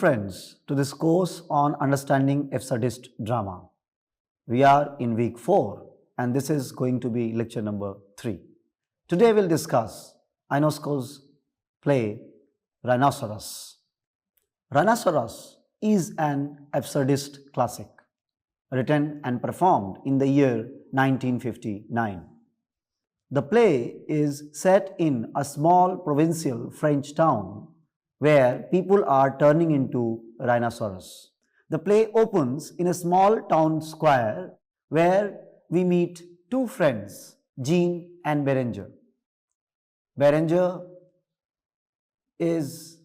friends to this course on understanding absurdist drama. We are in week 4 and this is going to be lecture number 3. Today we'll discuss Ionesco's play Rhinoceros. Rhinoceros is an absurdist classic written and performed in the year 1959. The play is set in a small provincial French town where people are turning into rhinoceros. The play opens in a small town square where we meet two friends, Jean and Berenger. Berenger is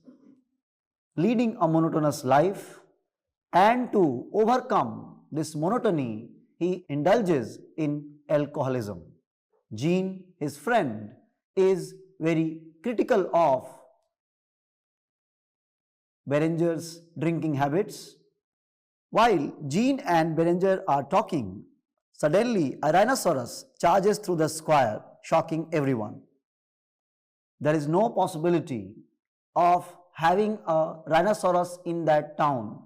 leading a monotonous life, and to overcome this monotony, he indulges in alcoholism. Jean, his friend, is very critical of Berenger's drinking habits. While Jean and Berenger are talking, suddenly a rhinoceros charges through the square, shocking everyone. There is no possibility of having a rhinoceros in that town.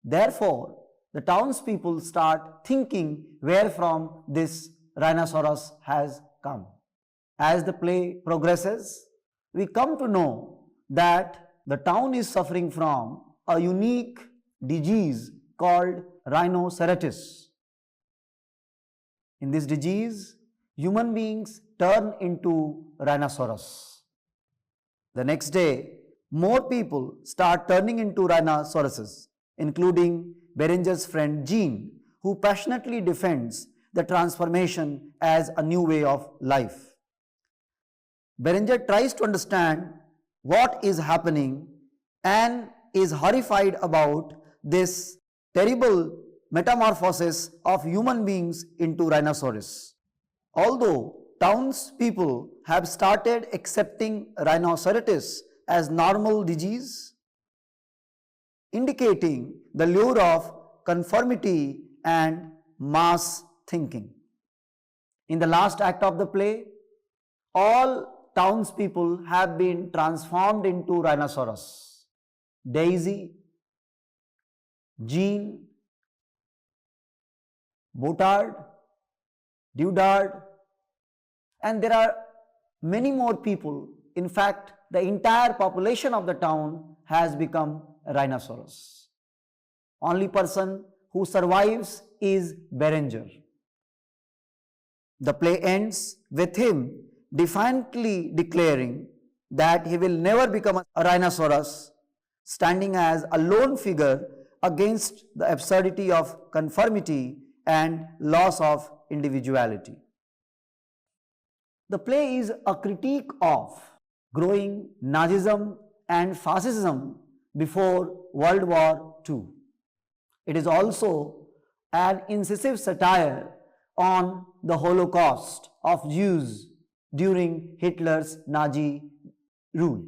Therefore, the townspeople start thinking where from this rhinoceros has come. As the play progresses, we come to know that the town is suffering from a unique disease called rhinocerosis. In this disease, human beings turn into rhinoceros. The next day, more people start turning into rhinoceroses, including Berenger's friend Jean, who passionately defends the transformation as a new way of life. Berenger tries to understand what is happening and is horrified about this terrible metamorphosis of human beings into rhinoceros. Although townspeople have started accepting rhinocerosis as normal disease, indicating the lure of conformity and mass thinking. In the last act of the play, all townspeople have been transformed into rhinoceros. Daisy, Jean, Botard, Dudard, and there are many more people. In fact, the entire population of the town has become rhinoceros. Only person who survives is Berenger. The play ends with him defiantly declaring that he will never become a rhinoceros, standing as a lone figure against the absurdity of conformity and loss of individuality. The play is a critique of growing Nazism and fascism before World War II. It is also an incisive satire on the Holocaust of Jews during Hitler's Nazi rule.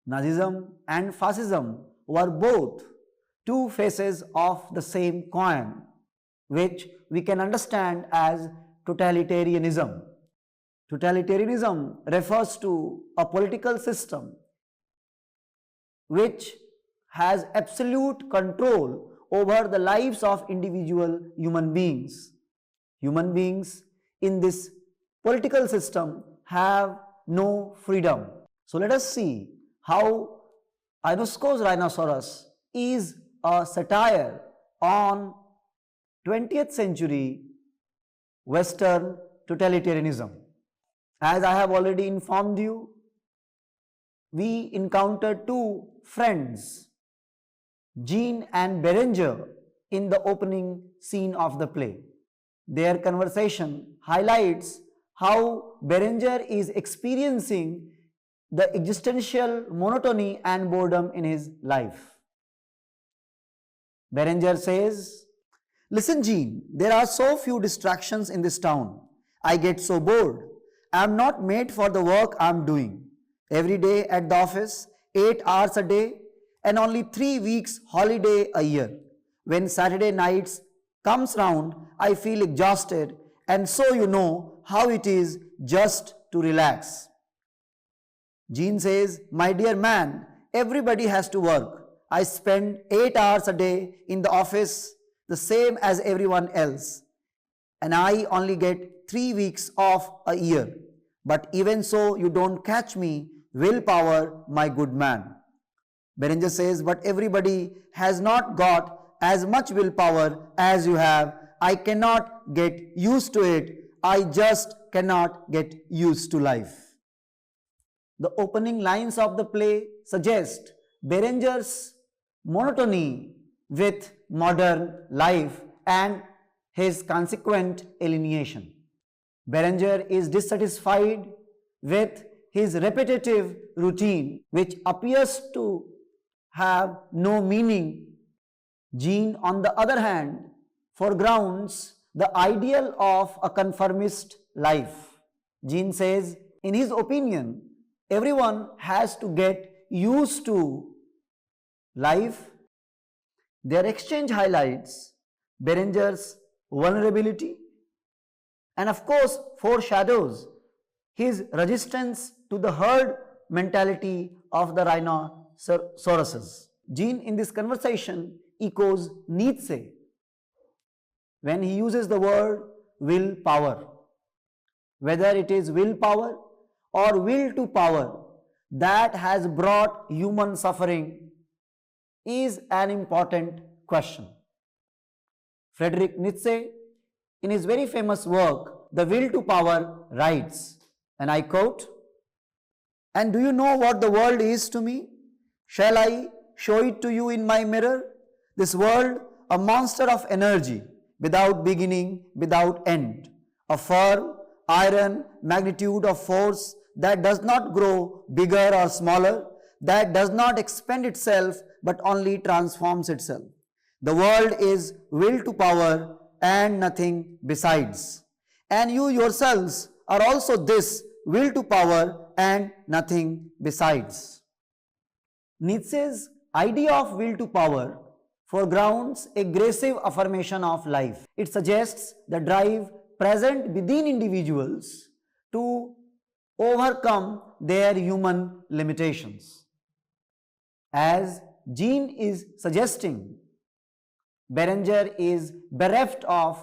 Nazism and fascism were both two faces of the same coin, which we can understand as totalitarianism. Totalitarianism refers to a political system which has absolute control over the lives of individual human beings. Human beings in this political system have no freedom. So let us see how Ionesco's Rhinoceros is a satire on 20th century Western totalitarianism. As I have already informed you, we encountered two friends, Jean and Berenger, in the opening scene of the play. Their conversation highlights how Berenger is experiencing the existential monotony and boredom in his life. Berenger says, "Listen, Jean, there are so few distractions in this town. I get so bored. I am not made for the work I am doing. Every day at the office, 8 hours a day, and only 3 weeks holiday a year. When Saturday nights comes round, I feel exhausted, and so you know how it is just to relax." Jean says, "My dear man, everybody has to work. I spend 8 hours a day in the office, the same as everyone else, and I only get 3 weeks off a year. But even so, you don't catch me. Willpower, my good man. Berenger says, but everybody has not got as much willpower as you have. I cannot get used to it. I just cannot get used to life. The opening lines of the play suggest Berenger's monotony with modern life and his consequent alienation. Berenger is dissatisfied with his repetitive routine, which appears to have no meaning. Jean, on the other hand, foregrounds the ideal of a conformist life. Jean says, in his opinion, everyone has to get used to life. Their exchange highlights Berenger's vulnerability and, of course, foreshadows his resistance to the herd mentality of the rhinoceroses. Jean, in this conversation, echoes Nietzsche when he uses the word willpower. Whether it is willpower or will to power that has brought human suffering is an important question. Friedrich Nietzsche, in his very famous work, The Will to Power, writes, and I quote, "And do you know what the world is to me? Shall I show it to you in my mirror? This world, a monster of energy, without beginning, without end, a firm, iron magnitude of force that does not grow bigger or smaller, that does not expand itself but only transforms itself. The world is will to power and nothing besides. And you yourselves are also this will to power and nothing besides." Nietzsche's idea of will to power foregrounds aggressive affirmation of life. It suggests the drive present within individuals to overcome their human limitations. As Jean is suggesting, Berenger is bereft of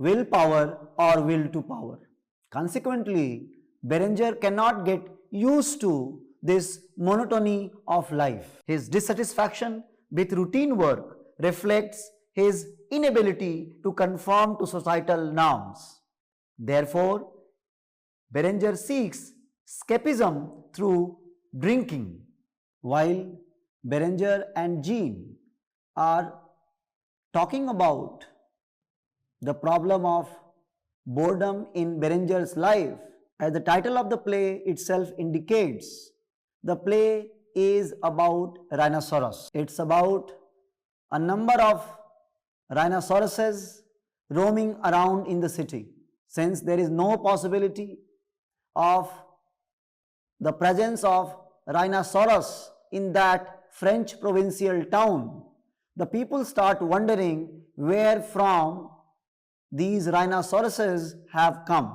willpower or will to power. Consequently, Berenger cannot get used to this monotony of life. His dissatisfaction with routine work reflects his inability to conform to societal norms. Therefore, Berenger seeks escapism through drinking. While Berenger and Jean are talking about the problem of boredom in Berenger's life, as the title of the play itself indicates, the play is about rhinoceros. It's about a number of rhinoceroses roaming around in the city. Since there is no possibility of the presence of rhinoceros in that French provincial town, the people start wondering where from these rhinoceroses have come,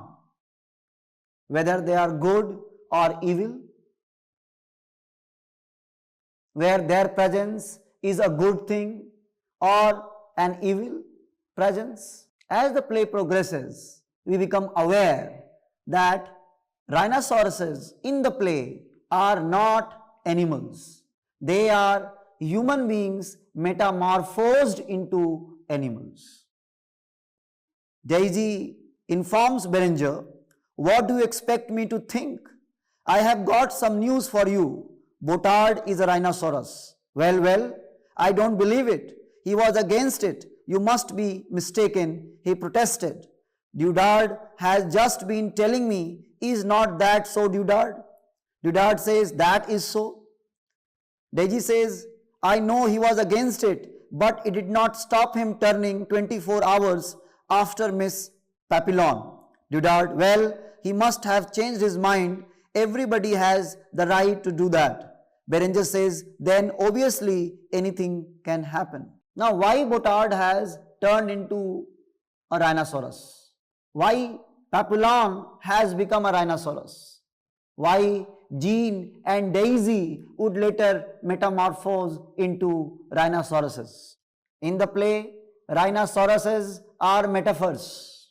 whether they are good or evil, where their presence is a good thing or an evil presence. As the play progresses, we become aware that rhinoceroses in the play are not animals. They are human beings metamorphosed into animals. Daisy informs Berenger, "What do you expect me to think? I have got some news for you. Botard is a rhinoceros." Well, I don't believe it. He was against it. You must be mistaken, he protested. "Dudard has just been telling me, is not that so, Dudard?" Dudard says, "That is so." Daisy says, "I know he was against it, but it did not stop him turning 24 hours after Miss Papillon." Dudard, "Well, he must have changed his mind. Everybody has the right to do that." Berenger says, "Then obviously anything can happen." Now, why Botard has turned into a rhinoceros? Why Papillon has become a rhinoceros? Why Jean and Daisy would later metamorphose into rhinoceroses. In the play, rhinoceroses are metaphors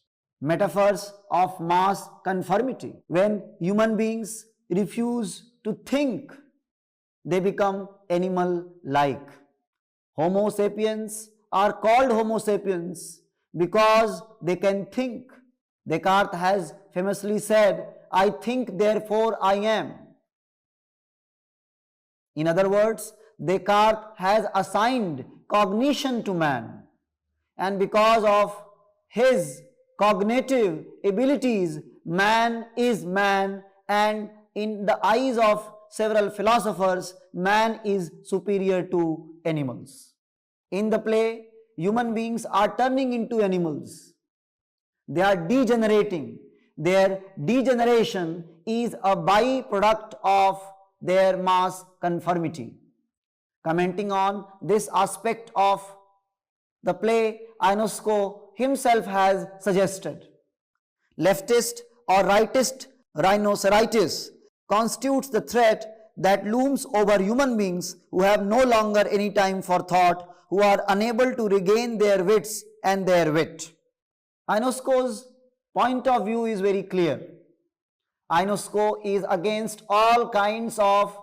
of mass conformity. When human beings refuse to think, they become animal-like. Homo sapiens are called Homo sapiens because they can think. Descartes has famously said, "I think, therefore I am." In other words, Descartes has assigned cognition to man, and because of his cognitive abilities, man is man, and in the eyes of several philosophers, man is superior to animals. In the play, human beings are turning into animals. They are degenerating. Their degeneration is a byproduct of their mass conformity. Commenting on this aspect of the play, Ionesco himself has suggested, leftist or rightist rhinoceritis constitutes the threat that looms over human beings who have no longer any time for thought, who are unable to regain their wits and their wit. Ionesco's point of view is very clear. Ionesco is against all kinds of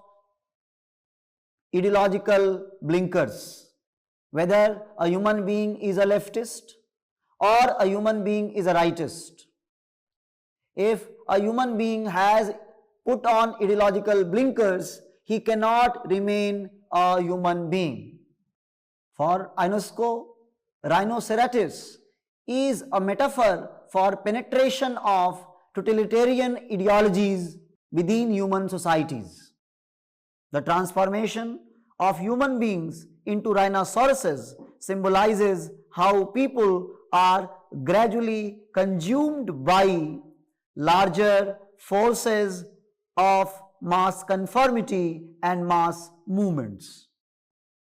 ideological blinkers, whether a human being is a leftist or a human being is a rightist. If a human being has put on ideological blinkers, he cannot remain a human being. For Ionesco, rhinoceritis is a metaphor for penetration of totalitarian ideologies within human societies. The transformation of human beings into rhinoceroses symbolizes how people are gradually consumed by larger forces of mass conformity and mass movements.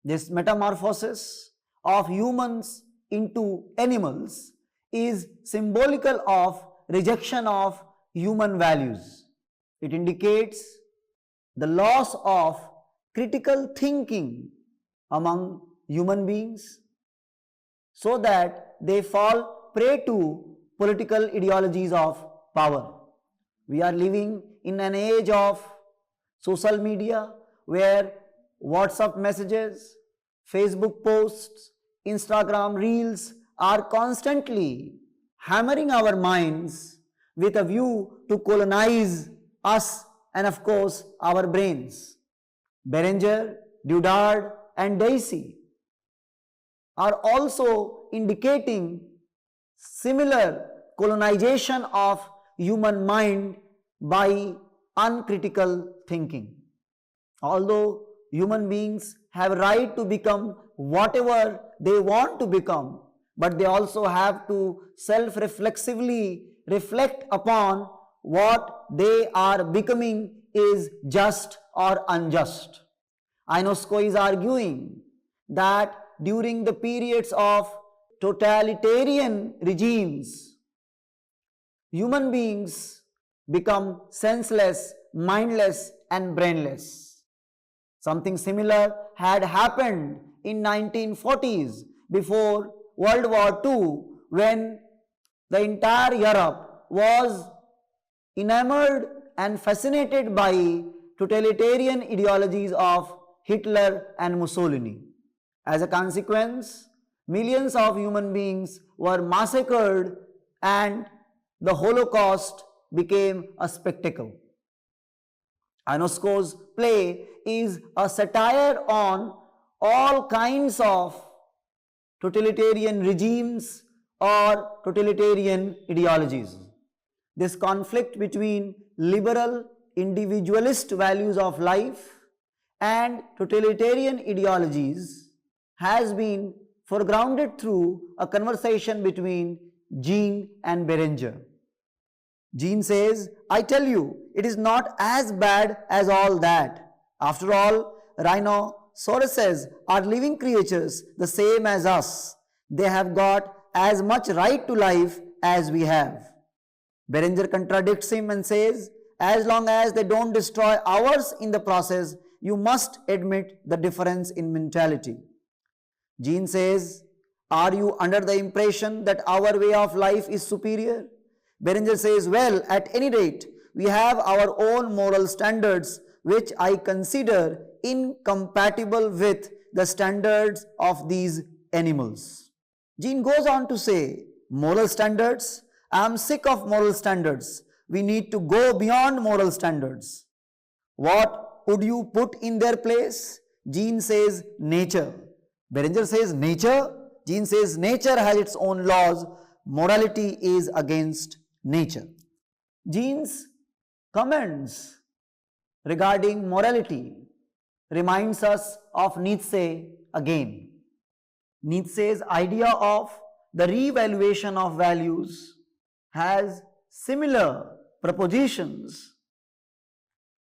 This metamorphosis of humans into animals is symbolical of rejection of human values. It indicates the loss of critical thinking among human beings so that they fall prey to political ideologies of power. We are living in an age of social media where WhatsApp messages, Facebook posts, Instagram reels are constantly hammering our minds with a view to colonize us and of course our brains. Berenger, Dudard and Daisy are also indicating similar colonization of human mind by uncritical thinking. Although human beings have a right to become whatever they want to become, but they also have to self-reflexively reflect upon what they are becoming is just or unjust. Ionesco is arguing that during the periods of totalitarian regimes, human beings become senseless, mindless and brainless. Something similar had happened in 1940s before World War II, when the entire Europe was enamored and fascinated by totalitarian ideologies of Hitler and Mussolini. As a consequence, millions of human beings were massacred and the Holocaust became a spectacle. Ionesco's play is a satire on all kinds of totalitarian regimes or totalitarian ideologies. This conflict between liberal individualist values of life and totalitarian ideologies has been foregrounded through a conversation between Jean and Berenger. Jean says, "I tell you, it is not as bad as all that. After all, rhinoceroses are living creatures the same as us. They have got as much right to life as we have." Berenger contradicts him and says, as long as they don't destroy ours in the process, you must admit the difference in mentality. Jean says, are you under the impression that our way of life is superior? Berenger says, well, at any rate, we have our own moral standards which I consider incompatible with the standards of these animals. Jean goes on to say, moral standards? I am sick of moral standards. We need to go beyond moral standards. What would you put in their place? Jean says, nature. Berenger says, nature? Jean says, nature has its own laws. Morality is against nature. Jean's comments regarding morality reminds us of Nietzsche again. Nietzsche's idea of the re-evaluation of values has similar propositions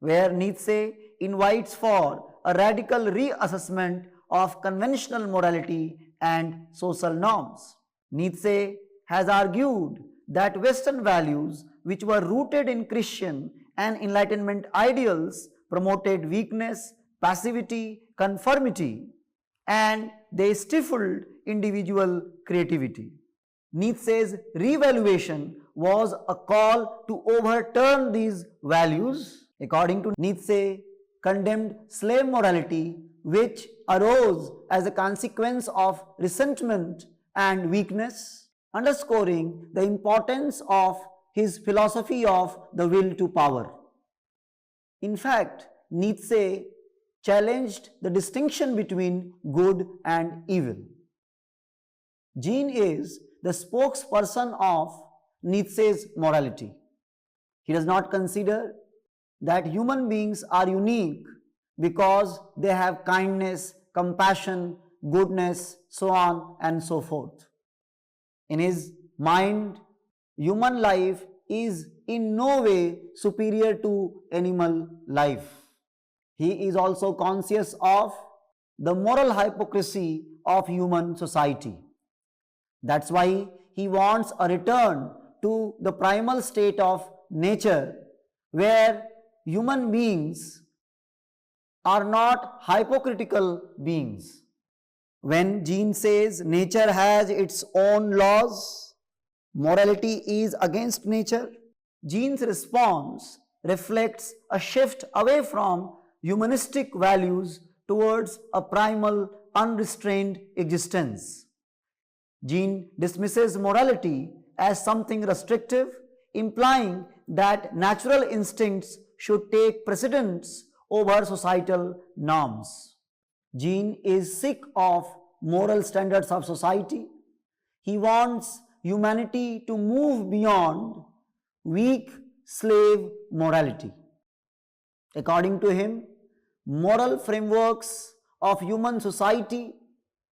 where Nietzsche invites for a radical reassessment of conventional morality and social norms. Nietzsche has argued that Western values, which were rooted in Christian and Enlightenment ideals, promoted weakness, passivity, conformity, and they stifled individual creativity. Nietzsche's revaluation was a call to overturn these values. According to Nietzsche, condemned slave morality, which arose as a consequence of resentment and weakness, underscoring the importance of his philosophy of the will to power. In fact, Nietzsche challenged the distinction between good and evil. Jean is the spokesperson of Nietzsche's morality. He does not consider that human beings are unique because they have kindness, compassion, goodness, so on and so forth. In his mind, human life is in no way superior to animal life. He is also conscious of the moral hypocrisy of human society. That's why he wants a return to the primal state of nature where human beings are not hypocritical beings. When Jean says nature has its own laws, morality is against nature, Jean's response reflects a shift away from humanistic values towards a primal, unrestrained existence. Jean dismisses morality as something restrictive, implying that natural instincts should take precedence over societal norms. Jean is sick of moral standards of society. He wants humanity to move beyond weak slave morality. According to him, moral frameworks of human society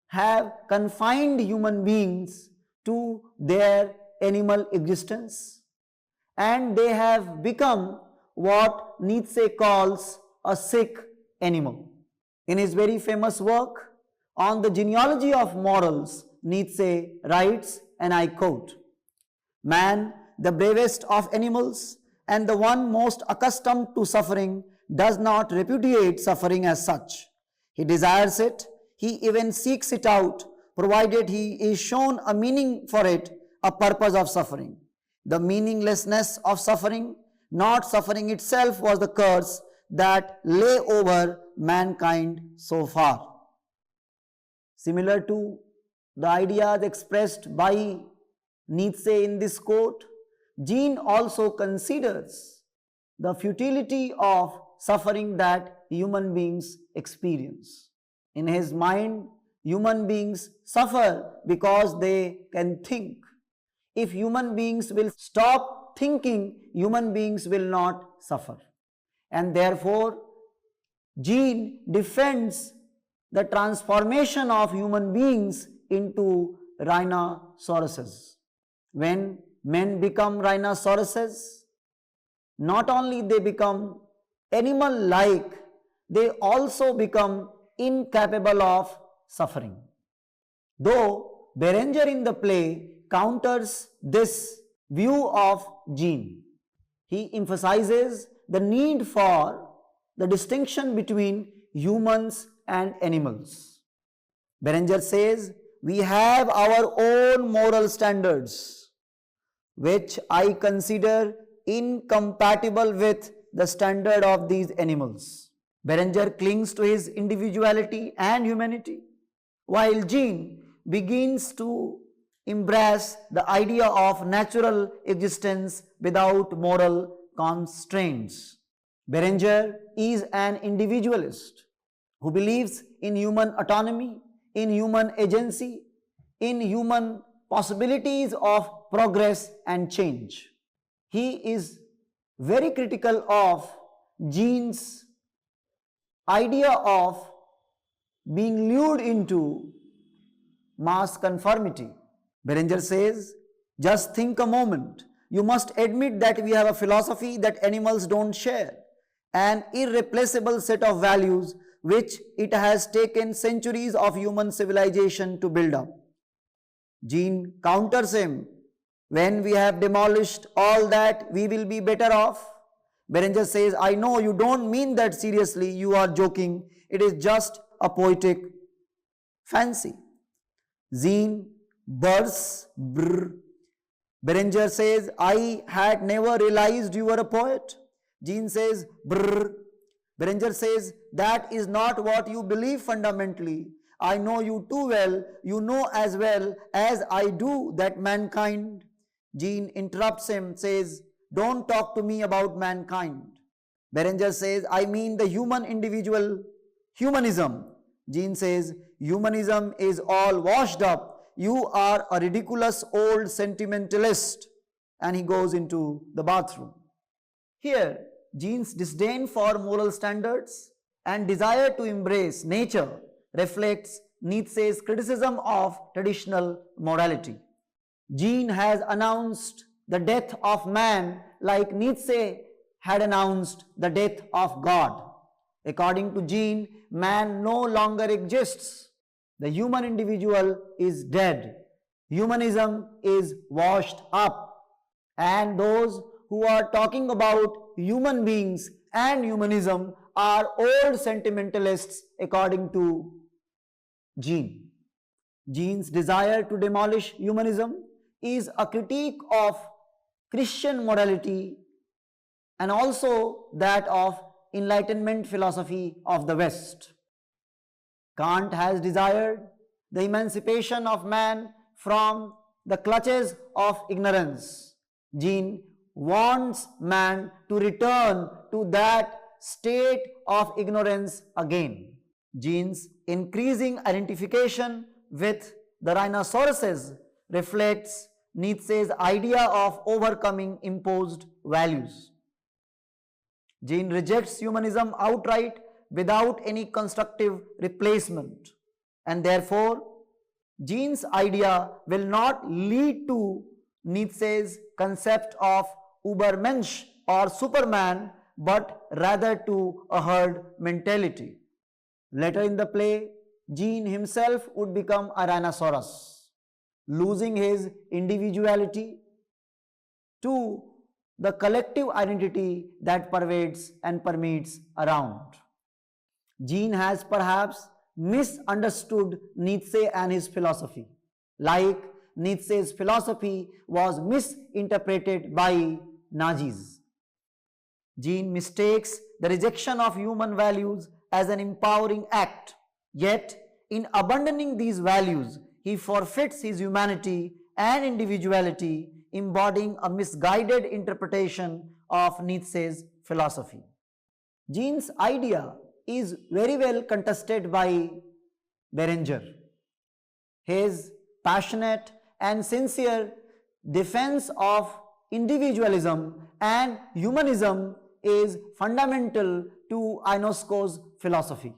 have confined human beings to their animal existence, and they have become what Nietzsche calls a sick animal. In his very famous work on the genealogy of morals, Nietzsche writes, and I quote, "Man, the bravest of animals and the one most accustomed to suffering, does not repudiate suffering as such. He desires it, he even seeks it out, provided he is shown a meaning for it, a purpose of suffering. The meaninglessness of suffering, not suffering itself, was the curse that lay over mankind so far." Similar to the ideas expressed by Nietzsche in this quote, Jean also considers the futility of suffering that human beings experience. In his mind, human beings suffer because they can think. If human beings will stop thinking, human beings will not suffer. And therefore, Jean defends the transformation of human beings into rhinoceroses. When men become rhinoceroses, not only they become animal-like, they also become incapable of suffering. Though Berenger in the play counters this view of Jean. He emphasizes the need for the distinction between humans and animals. Berenger says, we have our own moral standards, which I consider incompatible with the standard of these animals. Berenger clings to his individuality and humanity, while Jean begins to embrace the idea of natural existence without moral constraints. Berenger is an individualist who believes in human autonomy, in human agency, in human possibilities of progress and change. He is very critical of Jean's idea of being lured into mass conformity. Berenger says, just think a moment. You must admit that we have a philosophy that animals don't share, an irreplaceable set of values which it has taken centuries of human civilization to build up. Jean counters him, when we have demolished all that, we will be better off. Berenger says, I know you don't mean that seriously, you are joking, it is just a poetic fancy. Jean bursts. Berenger says, I had never realized you were a poet. Jean says, brr. Berenger says, that is not what you believe fundamentally. I know you too well. You know as well as I do that mankind. Jean interrupts him, says, don't talk to me about mankind. Berenger says, I mean the human individual, humanism. Jean says, humanism is all washed up. You are a ridiculous old sentimentalist. And he goes into the bathroom. Here, Jean's disdain for moral standards and desire to embrace nature reflects Nietzsche's criticism of traditional morality. Jean has announced the death of man like Nietzsche had announced the death of God. According to Jean, man no longer exists. The human individual is dead. Humanism is washed up. And those who are talking about human beings and humanism are old sentimentalists according to Jean. Jean's desire to demolish humanism is a critique of Christian morality and also that of Enlightenment philosophy of the West. Kant has desired the emancipation of man from the clutches of ignorance. Jean wants man to return to that state of ignorance again. Jean's increasing identification with the rhinoceroses reflects Nietzsche's idea of overcoming imposed values. Jean rejects humanism outright without any constructive replacement, and therefore Jean's idea will not lead to Nietzsche's concept of Übermensch or Superman, but rather to a herd mentality. Later in the play, Jean himself would become a rhinoceros, losing his individuality to the collective identity that pervades and permeates around. Jean has perhaps misunderstood Nietzsche and his philosophy, like Nietzsche's philosophy was misinterpreted by Nazis. Jean mistakes the rejection of human values as an empowering act, yet in abandoning these values, he forfeits his humanity and individuality, embodying a misguided interpretation of Nietzsche's philosophy. Jean's idea is very well contested by Berenger. His passionate and sincere defense of individualism and humanism is fundamental to Ionesco's philosophy.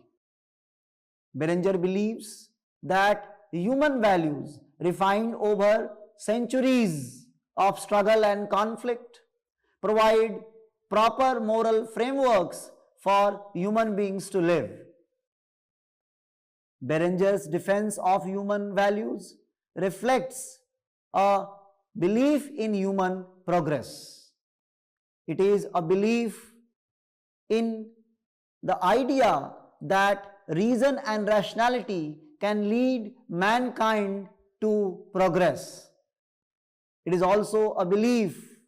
Berenger believes that human values refined over centuries of struggle and conflict provide proper moral frameworks for human beings to live. Berenger's defense of human values reflects a belief in human progress. It is a belief in the idea that reason and rationality can lead mankind to progress. It is also a belief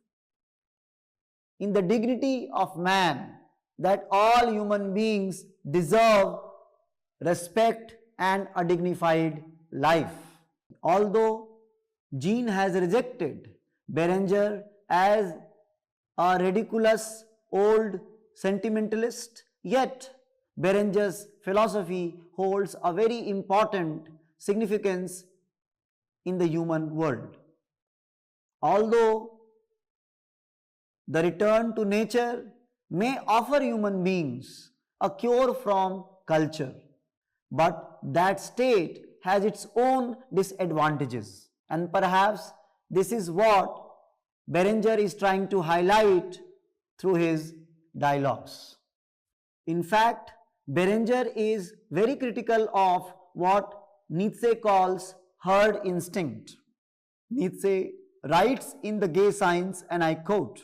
in the dignity of man, that all human beings deserve respect and a dignified life. Although Jean has rejected Berenger as a ridiculous old sentimentalist, yet Berenger's philosophy holds a very important significance in the human world. Although the return to nature may offer human beings a cure from culture, but that state has its own disadvantages, and perhaps this is what Berenger is trying to highlight through his dialogues. In fact, Berenger is very critical of what Nietzsche calls herd instinct. Nietzsche writes in The Gay Science, and I quote,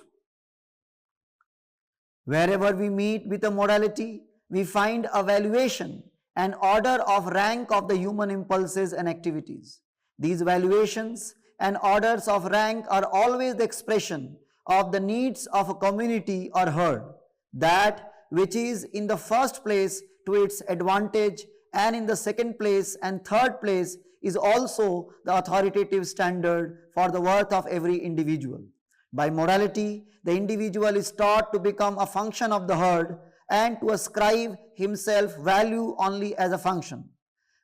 "Wherever we meet with a modality, we find a valuation, an order of rank of the human impulses and activities. These valuations and orders of rank are always the expression of the needs of a community or herd. That which is in the first place to its advantage, and in the second place and third place, is also the authoritative standard for the worth of every individual. By morality, the individual is taught to become a function of the herd and to ascribe himself value only as a function.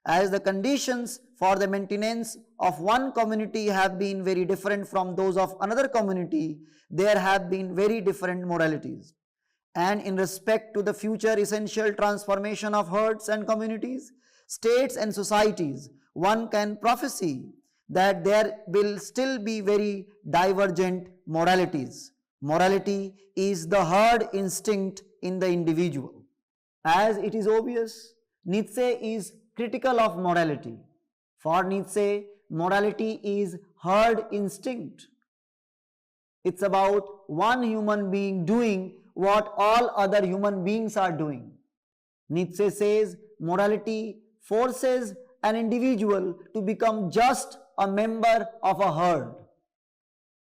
As the conditions for the maintenance of one community have been very different from those of another community, there have been very different moralities. And in respect to the future essential transformation of herds and communities, states and societies, one can prophesy that there will still be very divergent moralities. Morality is the herd instinct in the individual." As it is obvious, Nietzsche is critical of morality. For Nietzsche, morality is herd instinct. It's about one human being doing what all other human beings are doing. Nietzsche says morality forces an individual to become just a member of a herd.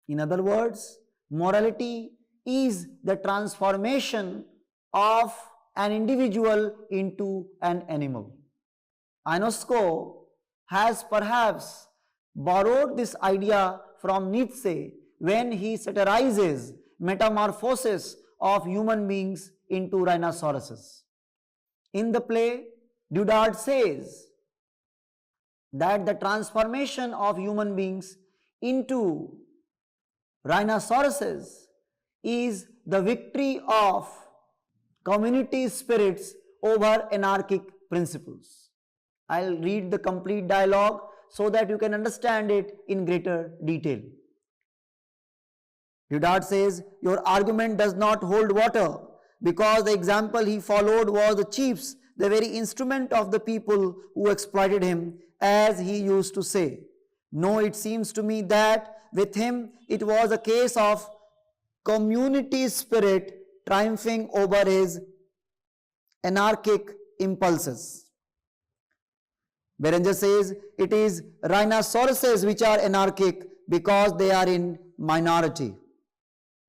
In other words, morality is the transformation of an individual into an animal. Ionesco has perhaps borrowed this idea from Nietzsche when he satirizes metamorphosis of human beings into rhinoceroses. In the play, Dudard says that the transformation of human beings into rhinoceroses is the victory of community spirits over anarchic principles. I'll read the complete dialogue so that you can understand it in greater detail. Dudard says, "Your argument does not hold water, because the example he followed was the chiefs, the very instrument of the people who exploited him, as he used to say. No, it seems to me that with him it was a case of community spirit triumphing over his anarchic impulses." Berenger says, "It is rhinoceroses which are anarchic because they are in minority.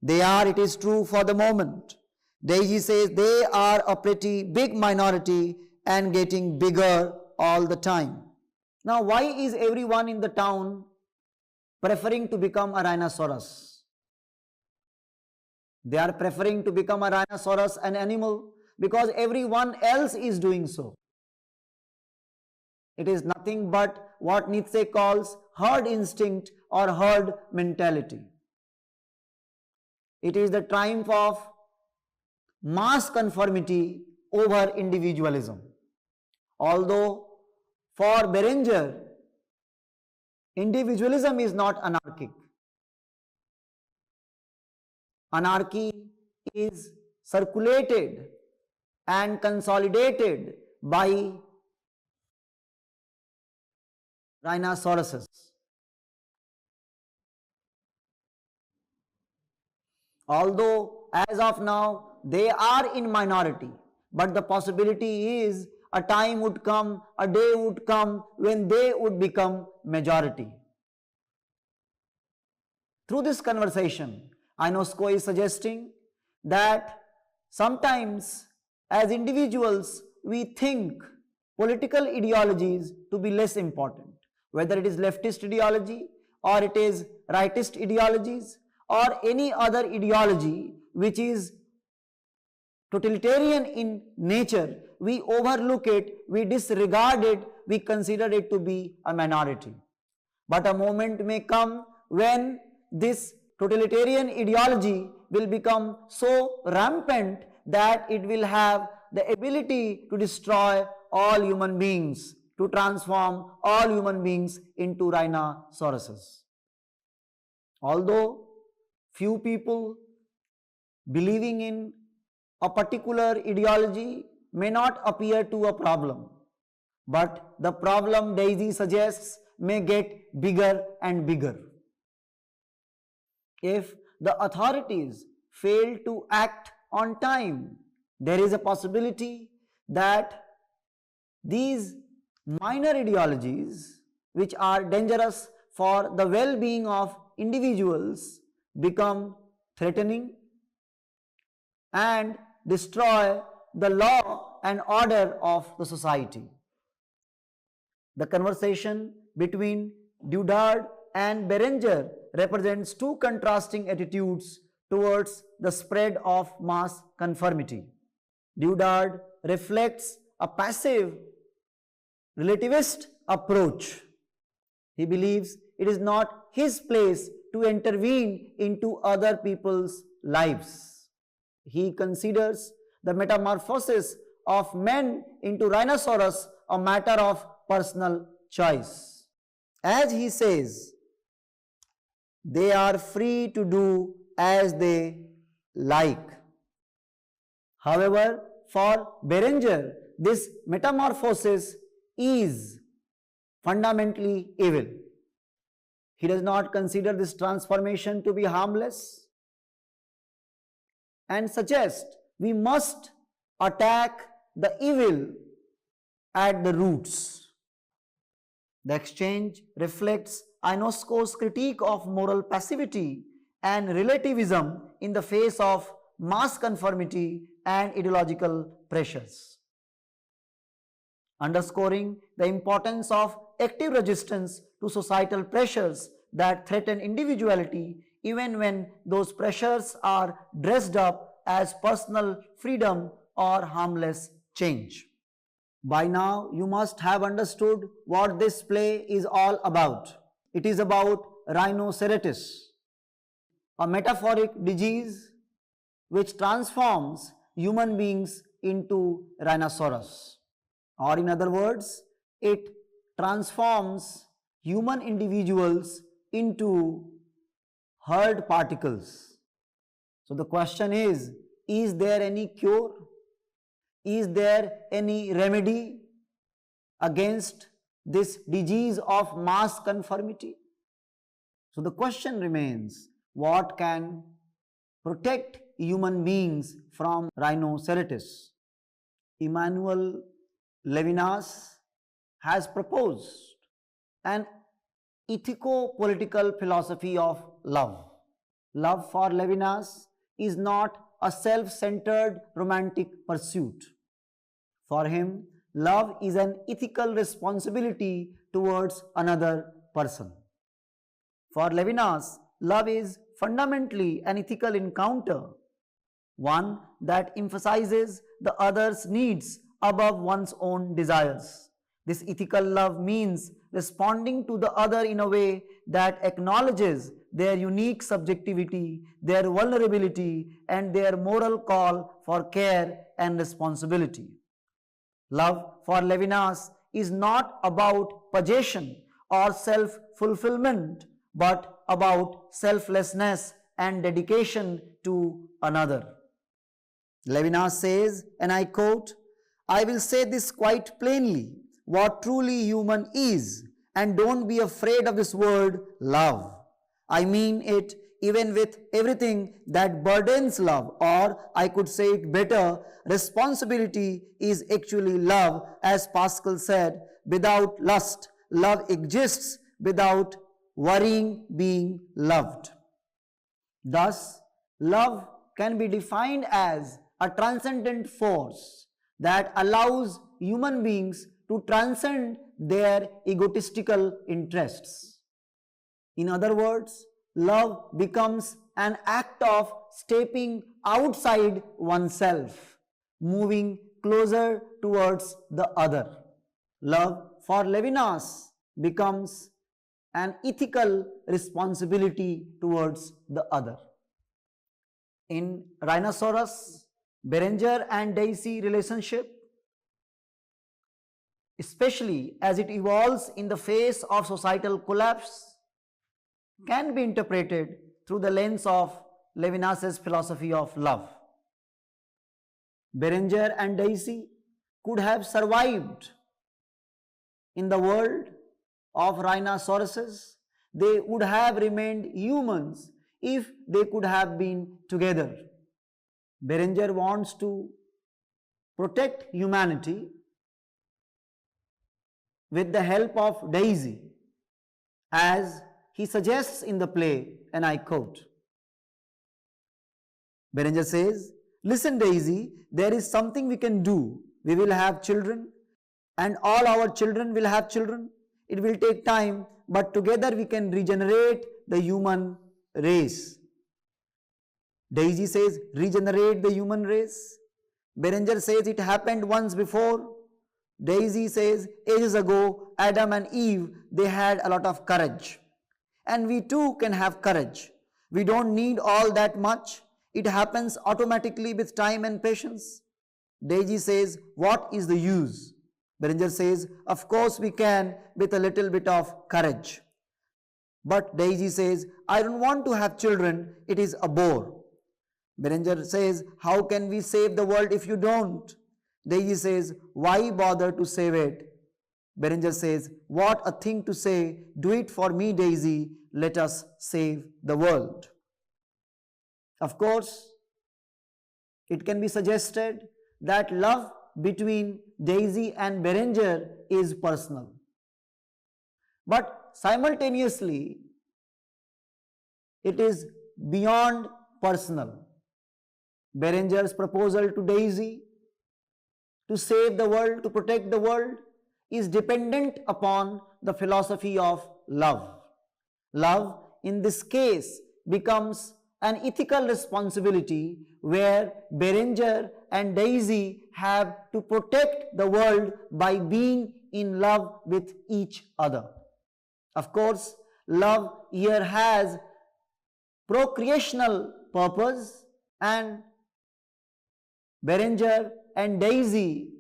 They are, it is true, for the moment. He says they are a pretty big minority and getting bigger all the time." Now, why is everyone in the town preferring to become a rhinoceros? They are preferring to become a rhinoceros, an animal, because everyone else is doing so. It is nothing but what Nietzsche calls herd instinct or herd mentality. It is the triumph of mass conformity over individualism. Although for Berenger, individualism is not anarchic. Anarchy is circulated and consolidated by rhinoceroses. Although as of now they are in minority, but the possibility is a time would come, a day would come when they would become majority. Through this conversation, Ionesco is suggesting that sometimes as individuals we think political ideologies to be less important, whether it is leftist ideology or it is rightist ideologies or any other ideology which is totalitarian in nature, we overlook it, we disregard it, we consider it to be a minority. But a moment may come when this totalitarian ideology will become so rampant that it will have the ability to destroy all human beings, to transform all human beings into rhinoceroses. Although few people believing in a particular ideology may not appear to a problem, but the problem Daisy suggests may get bigger and bigger. If the authorities fail to act on time, there is a possibility that these minor ideologies, which are dangerous for the well-being of individuals, become threatening and destroy the law and order of the society. The conversation between Dudard and Berenger represents two contrasting attitudes towards the spread of mass conformity. Dudard reflects a passive relativist approach. He believes it is not his place to intervene into other people's lives. He considers the metamorphosis of men into rhinoceros a matter of personal choice. As he says, they are free to do as they like. However, for Berenger, this metamorphosis is fundamentally evil. He does not consider this transformation to be harmless and suggests we must attack the evil at the roots. The exchange reflects Ionesco's critique of moral passivity and relativism in the face of mass conformity and ideological pressures, underscoring the importance of active resistance to societal pressures that threaten individuality, even when those pressures are dressed up as personal freedom or harmless change. By now, you must have understood what this play is all about. It is about rhinoceros, a metaphoric disease which transforms human beings into rhinoceros. Or in other words, it transforms human individuals into herd particles. So the question is there any cure? Is there any remedy against this disease of mass conformity? So the question remains, what can protect human beings from rhinoceros? Emmanuel Levinas has proposed an ethico-political philosophy of love. Love for Levinas is not a self-centered romantic pursuit. For him, love is an ethical responsibility towards another person. For Levinas, love is fundamentally an ethical encounter, one that emphasizes the other's needs above one's own desires. This ethical love means responding to the other in a way that acknowledges their unique subjectivity, their vulnerability, and their moral call for care and responsibility. Love for Levinas is not about possession or self-fulfillment, but about selflessness and dedication to another. Levinas says, and I quote, "I will say this quite plainly, what truly human is, and don't be afraid of this word love. I mean it even with everything that burdens love, or I could say it better, responsibility is actually love. As Pascal said, without lust, love exists without worrying being loved. Thus, love can be defined as a transcendent force that allows human beings to transcend their egotistical interests. In other words, love becomes an act of stepping outside oneself, moving closer towards the other. Love for Levinas becomes an ethical responsibility towards the other. In Rhinoceros, Berenger and Daisy relationship, especially as it evolves in the face of societal collapse, can be interpreted through the lens of Levinas's philosophy of love. Berenger and Daisy could have survived in the world of rhinoceroses. They would have remained humans if they could have been together. Berenger wants to protect humanity with the help of Daisy, as he suggests in the play, and I quote. Berenger says, "Listen, Daisy, there is something we can do. We will have children, and all our children will have children. It will take time, but together we can regenerate the human race." Daisy says, "Regenerate the human race?" Berenger says, "It happened once before." Daisy says, "Ages ago, Adam and Eve, they had a lot of courage. And we too can have courage. We don't need all that much. It happens automatically with time and patience." Daisy says, "What is the use?" Berenger says, "Of course we can with a little bit of courage." But Daisy says, "I don't want to have children. It is a bore." Berenger says, "How can we save the world if you don't?" Daisy says, "Why bother to save it?" Berenger says, "What a thing to say. Do it for me, Daisy. Let us save the world." Of course, it can be suggested that love between Daisy and Berenger is personal. But simultaneously, it is beyond personal. Berenger's proposal to Daisy to save the world, to protect the world, is dependent upon the philosophy of love. Love, in this case, becomes an ethical responsibility where Berenger and Daisy have to protect the world by being in love with each other. Of course, love here has procreational purpose, and Berenger and Daisy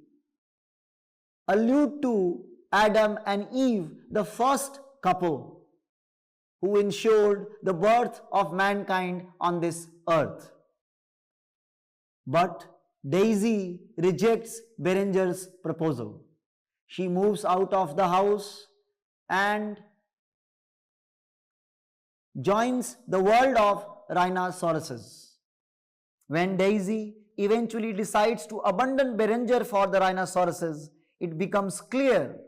allude to Adam and Eve, the first couple who ensured the birth of mankind on this earth. But Daisy rejects Berenger's proposal. She moves out of the house and joins the world of rhinoceroses. When Daisy eventually decides to abandon Berenger for the rhinoceroses, it becomes clear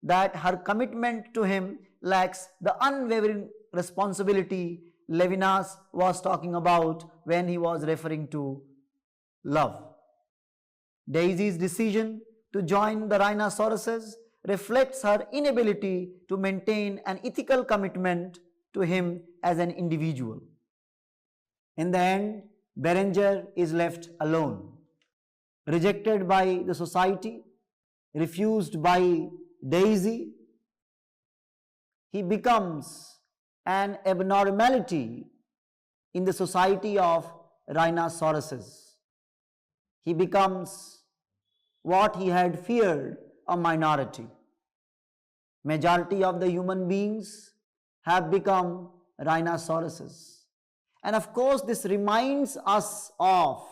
that her commitment to him lacks the unwavering responsibility Levinas was talking about when he was referring to love. Daisy's decision to join the rhinoceroses reflects her inability to maintain an ethical commitment to him as an individual. In the end, Berenger is left alone, rejected by the society, refused by Daisy. He becomes an abnormality in the society of rhinoceroses. He becomes what he had feared, a minority. Majority of the human beings have become rhinoceroses. And of course, this reminds us of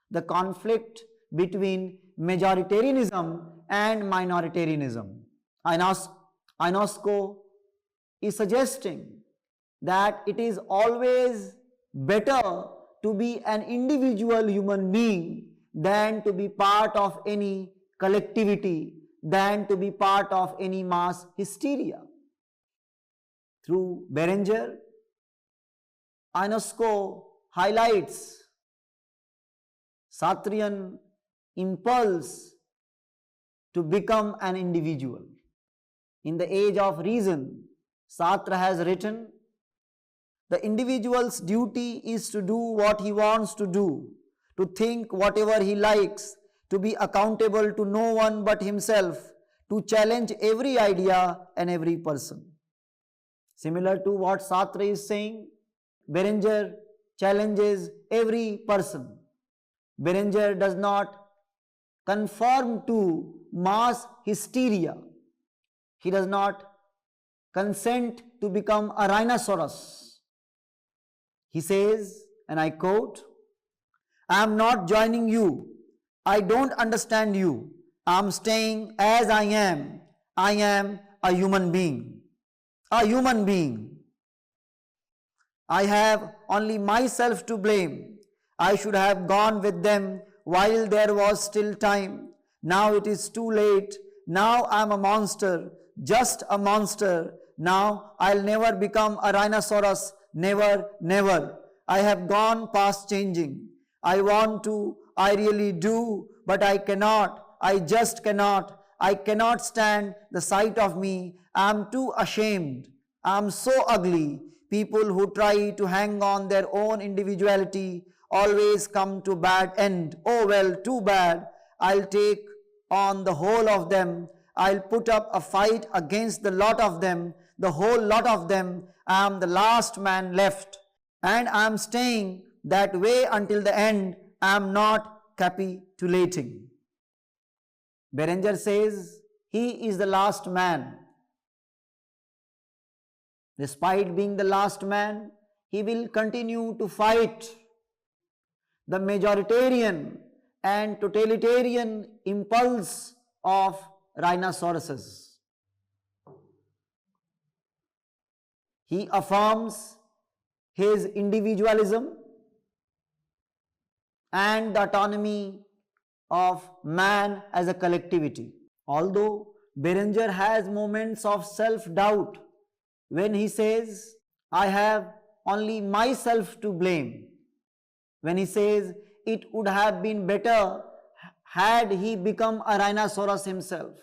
the conflict between majoritarianism and minoritarianism. Ionesco is suggesting that it is always better to be an individual human being than to be part of any collectivity, than to be part of any mass hysteria. Through Berenger, Ionesco highlights Sartrean impulse to become an individual. In the Age of Reason, Sartre has written, the individual's duty is to do what he wants to do, to think whatever he likes, to be accountable to no one but himself, to challenge every idea and every person. Similar to what Sartre is saying, Berenger challenges every person. Berenger does not conform to mass hysteria. He does not consent to become a rhinoceros. He says, and I quote, I am not joining you. I don't understand you. I am staying as I am. I am a human being. A human being. I have only myself to blame. I should have gone with them while there was still time. Now it is too late. Now I am a monster, just a monster. Now I'll never become a rhinoceros. Never, never. I have gone past changing. I want to, I really do, but I cannot. I just cannot. I cannot stand the sight of me. I am too ashamed. I am so ugly. People who try to hang on their own individuality always come to bad end. Oh well, too bad. I'll take on the whole of them. I'll put up a fight against the lot of them, the whole lot of them. I am the last man left, and I am staying that way until the end. I am not capitulating. Berenger says he is the last man. Despite being the last man, he will continue to fight the majoritarian and totalitarian impulse of rhinoceroses. He affirms his individualism and the autonomy of man as a collectivity. Although Berenger has moments of self-doubt when he says, I have only myself to blame. When he says, it would have been better had he become a rhinoceros himself.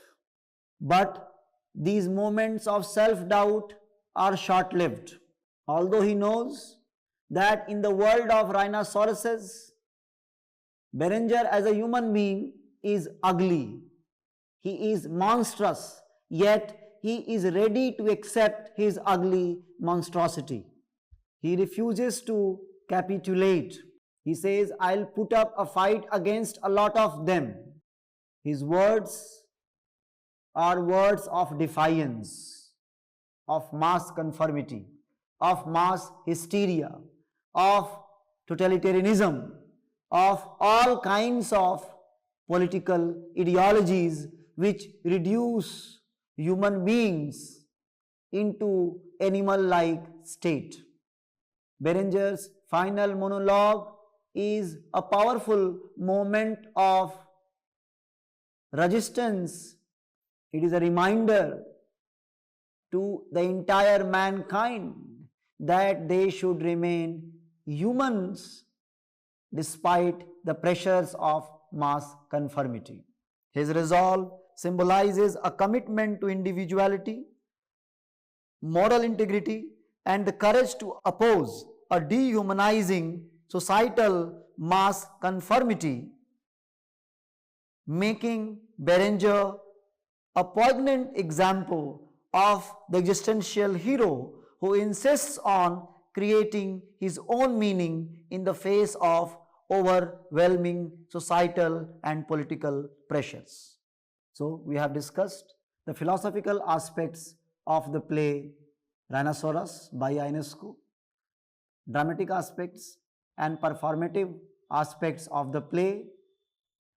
But these moments of self-doubt are short-lived. Although he knows that in the world of rhinoceroses, Berenger as a human being is ugly. He is monstrous, yet he is ready to accept his ugly monstrosity. He refuses to capitulate. He says, I'll put up a fight against a lot of them. His words are words of defiance, of mass conformity, of mass hysteria, of totalitarianism, of all kinds of political ideologies which reduce human beings into animal-like state. Berenger's final monologue is a powerful moment of resistance. It is a reminder to the entire mankind that they should remain humans despite the pressures of mass conformity. His resolve symbolizes a commitment to individuality, moral integrity, and the courage to oppose a dehumanizing societal mass conformity, making Berenger a poignant example of the existential hero who insists on creating his own meaning in the face of overwhelming societal and political pressures. So, we have discussed the philosophical aspects of the play Rhinoceros by Ionesco, dramatic aspects and performative aspects of the play,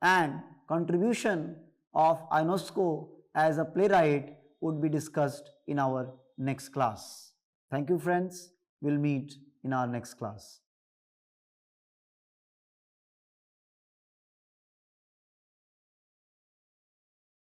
and contribution of Ionesco as a playwright would be discussed in our next class. Thank you, friends. We'll meet in our next class.